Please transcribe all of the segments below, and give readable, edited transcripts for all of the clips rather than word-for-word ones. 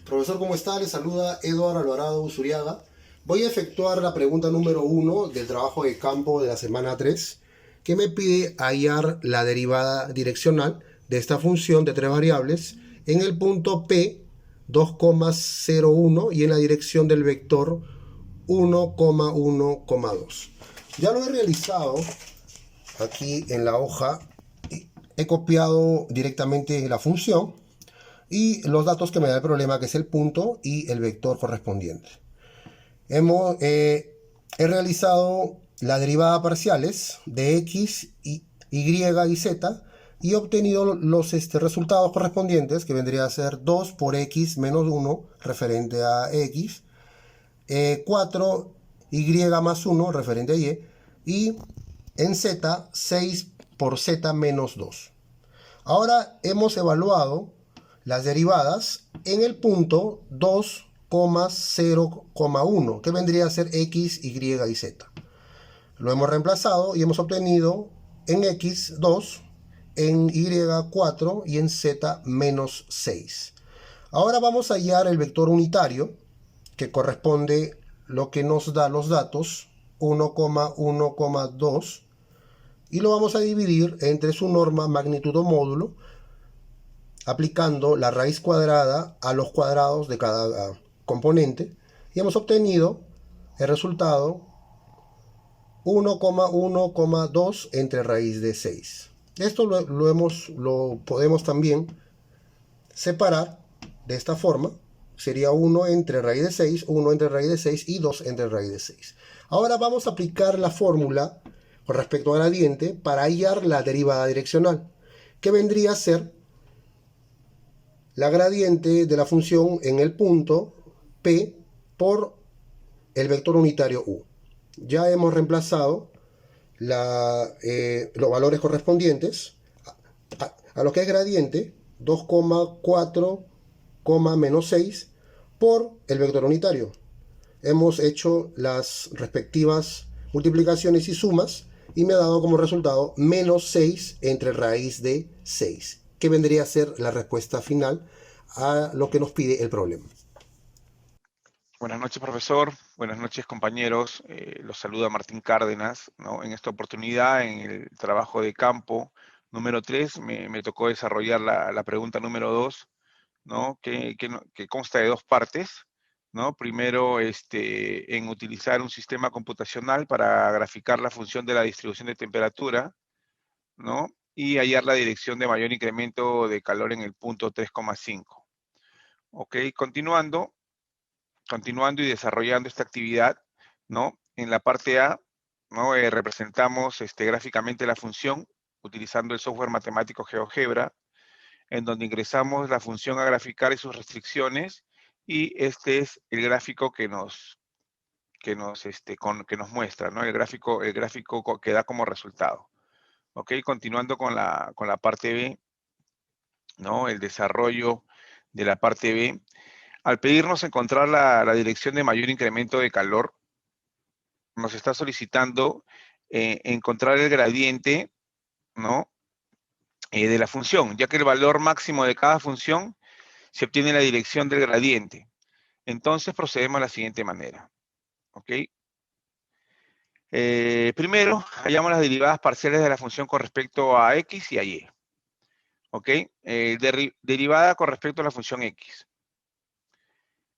Profesor, ¿cómo está? Le saluda Eduardo Alvarado Usuriaga. Voy a efectuar la pregunta número 1 del trabajo de campo de la semana 3, que me pide hallar la derivada direccional de esta función de tres variables en el punto P 2,01 y en la dirección del vector 1,1,2. Ya lo he realizado aquí en la hoja. He copiado directamente la función y los datos que me da el problema, que es el punto y el vector correspondiente. He realizado la derivada parciales de x, y z y he obtenido los resultados correspondientes, que vendría a ser 2 por x menos 1 referente a x, 4y más 1 referente a y en z 6 por z menos 2. Ahora hemos evaluado las derivadas en el punto 2,0,1, que vendría a ser x, y y z. Lo hemos reemplazado y hemos obtenido en x 2, en y 4 y en z menos 6. Ahora vamos a hallar el vector unitario, que corresponde lo que nos da los datos 1,1,2, y lo vamos a dividir entre su norma, magnitud o módulo, aplicando la raíz cuadrada a los cuadrados de cada componente, y hemos obtenido el resultado 1,1,2 entre raíz de 6. Esto lo podemos también separar de esta forma. Sería 1 entre raíz de 6, 1 entre raíz de 6 y 2 entre raíz de 6. Ahora vamos a aplicar la fórmula con respecto al gradiente para hallar la derivada direccional, que vendría a ser la gradiente de la función en el punto P por el vector unitario U. Ya hemos reemplazado los valores correspondientes a lo que es gradiente, 2,4, menos 6 por el vector unitario. Hemos hecho las respectivas multiplicaciones y sumas y me ha dado como resultado menos 6 entre raíz de 6, que vendría a ser la respuesta final a lo que nos pide el problema. Buenas noches, profesor. Buenas noches, compañeros. Los saluda Martín Cárdenas, ¿no? En esta oportunidad, en el trabajo de campo número 3, me tocó desarrollar la pregunta número 2, ¿no? Que consta de dos partes, ¿no? Primero, en utilizar un sistema computacional para graficar la función de la distribución de temperatura, ¿no? Y hallar la dirección de mayor incremento de calor en el punto 3,5. Ok, continuando y desarrollando esta actividad, ¿no? En la parte A, ¿no? Representamos gráficamente la función utilizando el software matemático GeoGebra, en donde ingresamos la función a graficar y sus restricciones, y este es el gráfico que nos muestra, ¿no? El gráfico que da como resultado. Ok, continuando con la parte B, ¿no? El desarrollo de la parte B. Al pedirnos encontrar la dirección de mayor incremento de calor, nos está solicitando encontrar el gradiente, ¿no? De la función, ya que el valor máximo de cada función se obtiene en la dirección del gradiente. Entonces procedemos de la siguiente manera. ¿Ok? Primero, hallamos las derivadas parciales de la función con respecto a x y a y. ¿Ok? Derivada con respecto a la función x.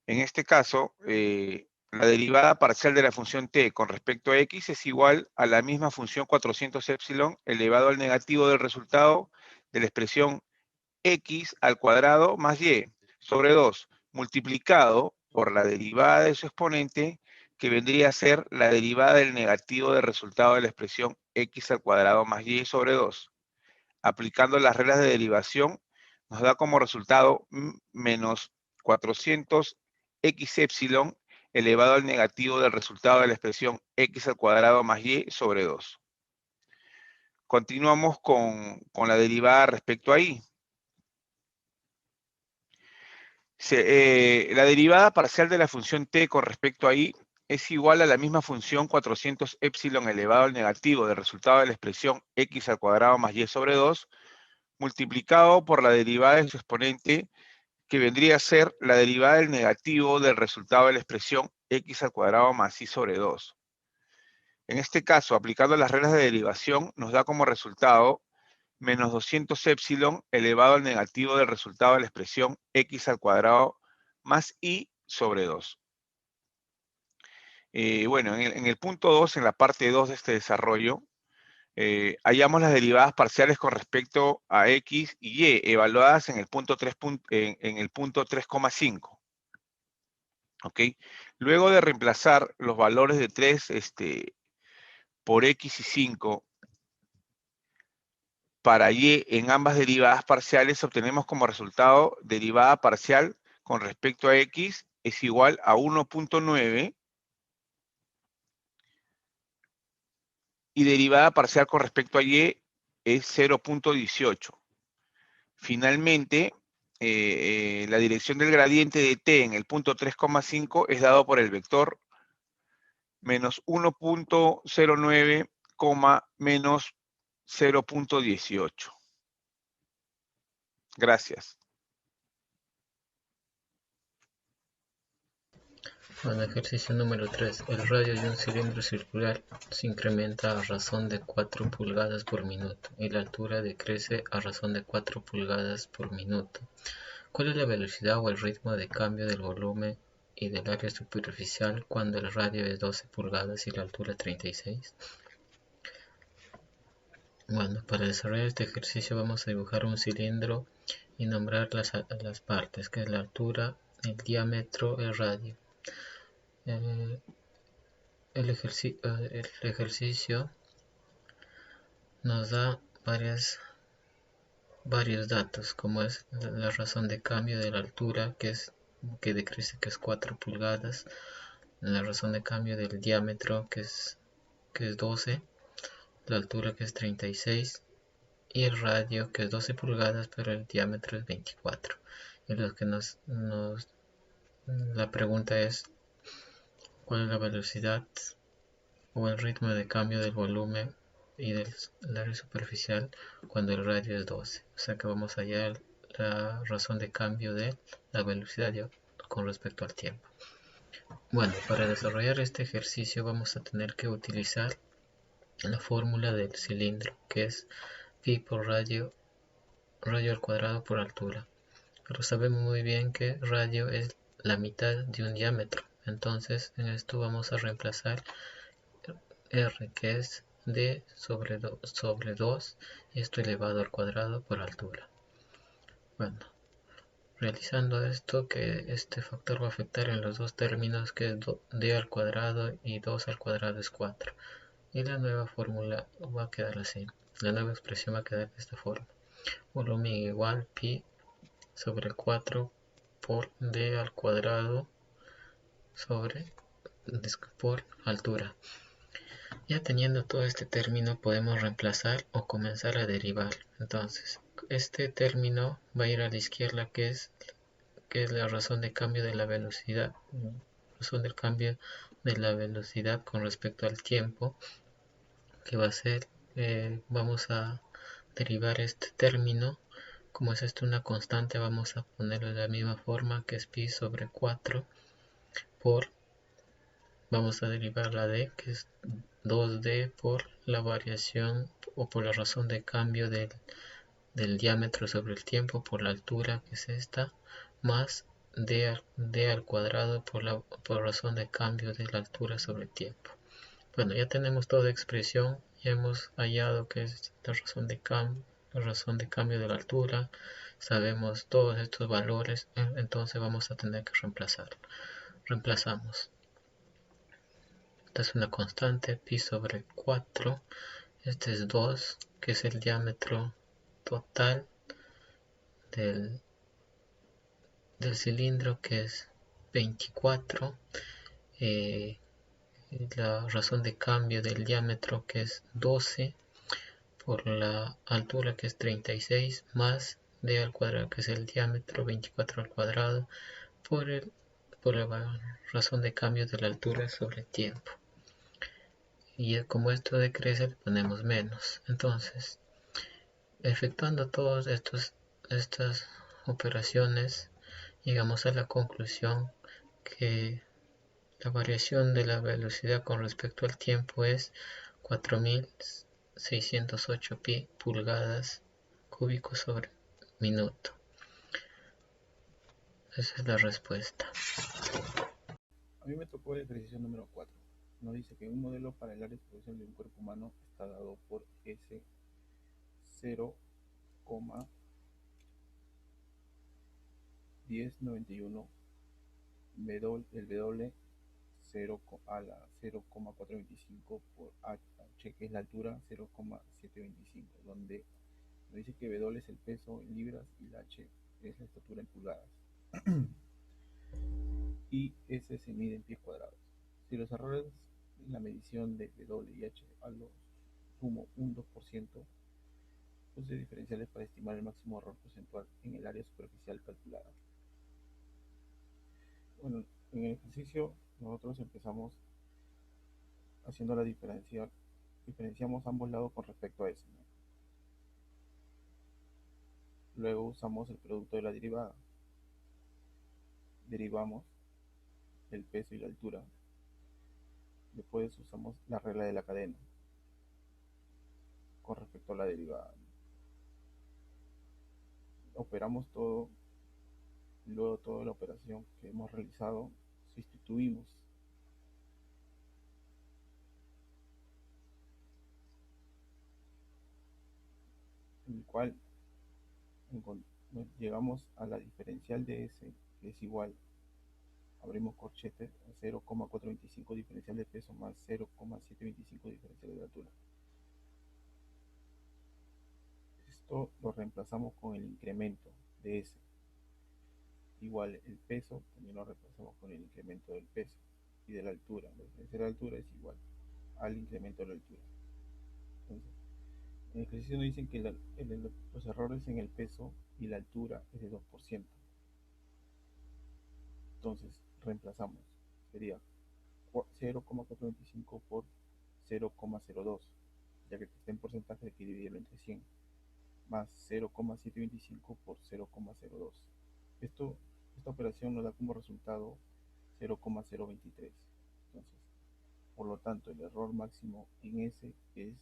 En este caso, la derivada parcial de la función t con respecto a x es igual a la misma función 400 epsilon elevado al negativo del resultado de la expresión x al cuadrado más y sobre 2 multiplicado por la derivada de su exponente, que vendría a ser la derivada del negativo del resultado de la expresión x al cuadrado más y sobre 2. Aplicando las reglas de derivación, nos da como resultado menos 400 x epsilon elevado al negativo del resultado de la expresión x al cuadrado más y sobre 2. Continuamos con la derivada respecto a y. La derivada parcial de la función t con respecto a y es igual a la misma función 400 epsilon elevado al negativo del resultado de la expresión x al cuadrado más y sobre 2, multiplicado por la derivada de su exponente, que vendría a ser la derivada del negativo del resultado de la expresión x al cuadrado más y sobre 2. En este caso, aplicando las reglas de derivación, nos da como resultado menos 200 épsilon elevado al negativo del resultado de la expresión x al cuadrado más y sobre 2. Bueno, en el punto 2, en la parte 2 de este desarrollo, hallamos las derivadas parciales con respecto a x y y, evaluadas en el punto 3, en el punto 3,5. ¿Ok? Luego de reemplazar los valores de 3 por x y 5 para y en ambas derivadas parciales, obtenemos como resultado derivada parcial con respecto a x es igual a 1.9 y derivada parcial con respecto a y es 0.18. Finalmente, la dirección del gradiente de t en el punto 3,5 es dado por el vector menos 1.09, menos 0.18. Gracias. Bueno, ejercicio número 3. El radio de un cilindro circular se incrementa a razón de 4 pulgadas por minuto y la altura decrece a razón de 4 pulgadas por minuto. ¿Cuál es la velocidad o el ritmo de cambio del volumen y del área superficial cuando el radio es 12 pulgadas y la altura 36? Bueno, para desarrollar este ejercicio vamos a dibujar un cilindro y nombrar las partes, que es la altura, el diámetro, el radio. El ejercicio nos da varios datos, como es la razón de cambio de la altura, que decrece, que es 4 pulgadas, la razón de cambio del diámetro, que es 12, la altura, que es 36, y el radio, que es 12 pulgadas, pero el diámetro es 24. Y lo que la pregunta es, ¿cuál es la velocidad o el ritmo de cambio del volumen y del área superficial cuando el radio es 12? O sea que vamos a hallar la razón de cambio de la velocidad con respecto al tiempo. Bueno, para desarrollar este ejercicio vamos a tener que utilizar la fórmula del cilindro, que es pi por radio al cuadrado por altura. Pero sabemos muy bien que radio es la mitad de un diámetro. Entonces en esto vamos a reemplazar r, que es d sobre 2, y esto elevado al cuadrado por altura. Bueno, realizando esto, que este factor va a afectar en los dos términos, que es d al cuadrado y 2 al cuadrado es 4. Y la nueva fórmula va a quedar así. La nueva expresión va a quedar de esta forma. Volumen igual pi sobre 4 por d al cuadrado por altura. Ya teniendo todo este término, podemos reemplazar o comenzar a derivar. Entonces, este término va a ir a la izquierda, que es la razón de cambio de la velocidad, razón del cambio de la velocidad con respecto al tiempo, que va a ser, vamos a derivar este término. Como es esto una constante, vamos a ponerlo de la misma forma, que es pi sobre 4 por, vamos a derivar la d, que es 2d por la variación o por la razón de cambio del diámetro sobre el tiempo por la altura, que es esta, más d al cuadrado por razón de cambio de la altura sobre el tiempo. Bueno, ya tenemos toda expresión, ya hemos hallado que es la razón de cambio de la altura, sabemos todos estos valores, entonces vamos a tener que reemplazarlo. Reemplazamos. Esta es una constante, pi sobre 4, este es 2, que es el diámetro total del cilindro, que es 24, la razón de cambio del diámetro, que es 12, por la altura, que es 36, más d al cuadrado, que es el diámetro, 24 al cuadrado, por la razón de cambio de la altura sobre el tiempo. Y como esto decrece, le ponemos menos. Entonces, efectuando todas estas operaciones, llegamos a la conclusión que la variación de la velocidad con respecto al tiempo es 4608 pulgadas cúbicos sobre minuto. Esa es la respuesta. A mí me tocó el ejercicio número 4. Nos dice que un modelo para el área de exposición de un cuerpo humano está dado por S 0,1091, el W 0 a la 0,425 por H, que es la altura 0,725, donde nos dice que W es el peso en libras y la H es la estatura en pulgadas. Y S se mide en pies cuadrados. Si los errores en la medición de W y H a lo sumo un 2%, use diferenciales para estimar el máximo error porcentual en el área superficial calculada. Bueno, en el ejercicio nosotros empezamos haciendo la diferenciamos ambos lados con respecto a S, ¿no? Luego usamos el producto de la derivada. Derivamos el peso y la altura. Después usamos la regla de la cadena con respecto a la derivada. Operamos todo, y luego toda la operación que hemos realizado sustituimos en el cual llegamos a la diferencial de S, que es igual, abrimos corchetes, a 0,425 diferencial de peso más 0,725 diferencial de altura. Esto lo reemplazamos con el incremento de S. Igual el peso, también lo reemplazamos con el incremento del peso y de la altura. La diferencia de la altura es igual al incremento de la altura. Entonces, en el ejercicio nos dicen que los errores en el peso y la altura es de 2%. Entonces, reemplazamos. Sería 0,425 por 0,02, ya que está en porcentaje hay que dividirlo entre 100, más 0,725 por 0,02. Esta operación nos da como resultado 0,023. Entonces, por lo tanto, el error máximo en S es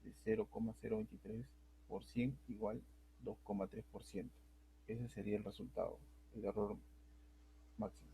de 0,023 por 100 igual 2,3%. Ese sería el resultado, el error máximo.